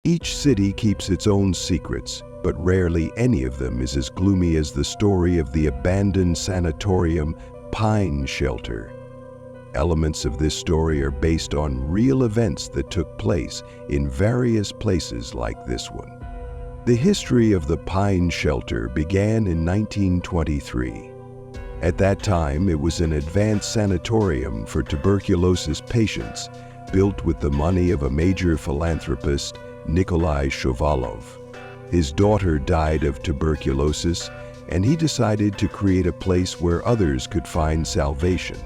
Each city keeps its own secrets, but rarely any of them is as gloomy as the story of the abandoned sanatorium Pine Shelter. Elements of this story are based on real events that took place in various places like this one. The history of the Pine Shelter began in 1923. At that time, it was an advanced sanatorium for tuberculosis patients, built with the money of a major philanthropist, Nikolai Shovalov. His daughter died of tuberculosis, and he decided to create a place where others could find salvation.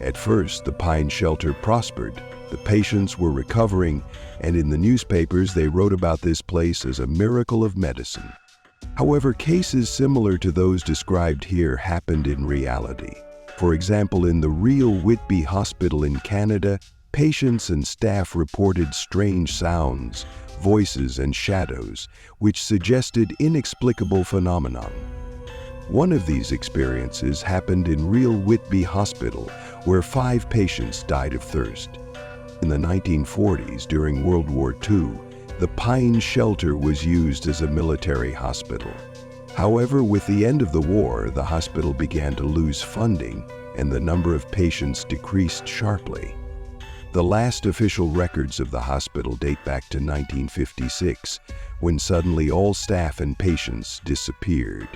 At first, the Pine Shelter prospered. The patients were recovering, and in the newspapers they wrote about this place as a miracle of medicine. However, cases similar to those described here happened in reality. For example, in the real Whitby Hospital in Canada, patients and staff reported strange sounds, voices, and shadows, which suggested inexplicable phenomenon. One of these experiences happened in real Whitby Hospital, where 5 patients died of thirst. In the 1940s, during World War II, the Pine Shelter was used as a military hospital. However, with the end of the war, the hospital began to lose funding, and the number of patients decreased sharply. The last official records of the hospital date back to 1956, when suddenly all staff and patients disappeared.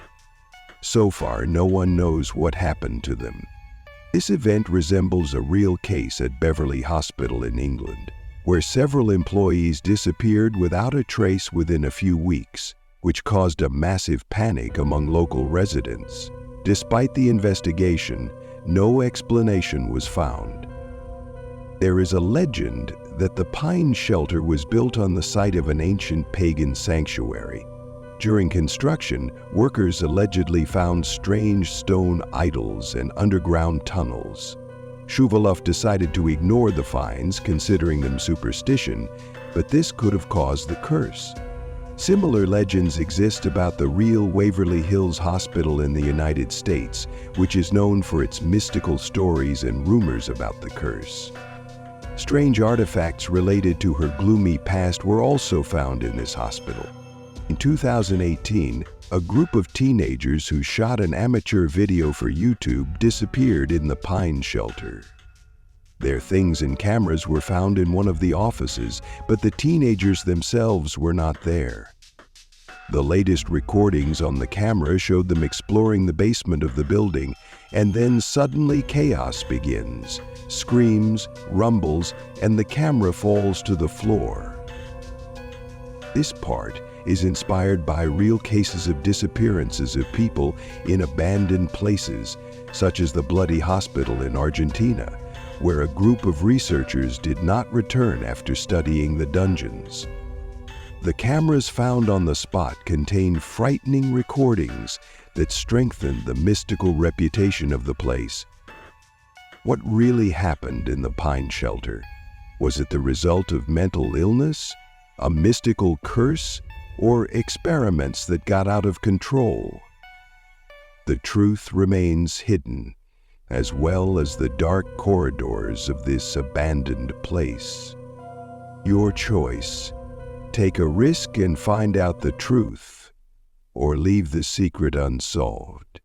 So far, no one knows what happened to them. This event resembles a real case at Beverly Hospital in England, where several employees disappeared without a trace within a few weeks, which caused a massive panic among local residents. Despite the investigation, no explanation was found. There is a legend that the Pine Shelter was built on the site of an ancient pagan sanctuary. During construction, workers allegedly found strange stone idols and underground tunnels. Shovalov decided to ignore the finds, considering them superstition, but this could have caused the curse. Similar legends exist about the real Waverly Hills Hospital in the United States, which is known for its mystical stories and rumors about the curse. Strange artifacts related to her gloomy past were also found in this hospital. In 2018, a group of teenagers who shot an amateur video for YouTube disappeared in the Pine Shelter. Their things and cameras were found in one of the offices, but the teenagers themselves were not there. The latest recordings on the camera showed them exploring the basement of the building, and then suddenly chaos begins. Screams, rumbles, and the camera falls to the floor. This part is inspired by real cases of disappearances of people in abandoned places, such as the Bloody Hospital in Argentina, where a group of researchers did not return after studying the dungeons. The cameras found on the spot contain frightening recordings that strengthened the mystical reputation of the place. What really happened in the Pine Shelter? Was it the result of mental illness, a mystical curse, or experiments that got out of control? The truth remains hidden, as well as the dark corridors of this abandoned place. Your choice. Take a risk and find out the truth, or leave the secret unsolved.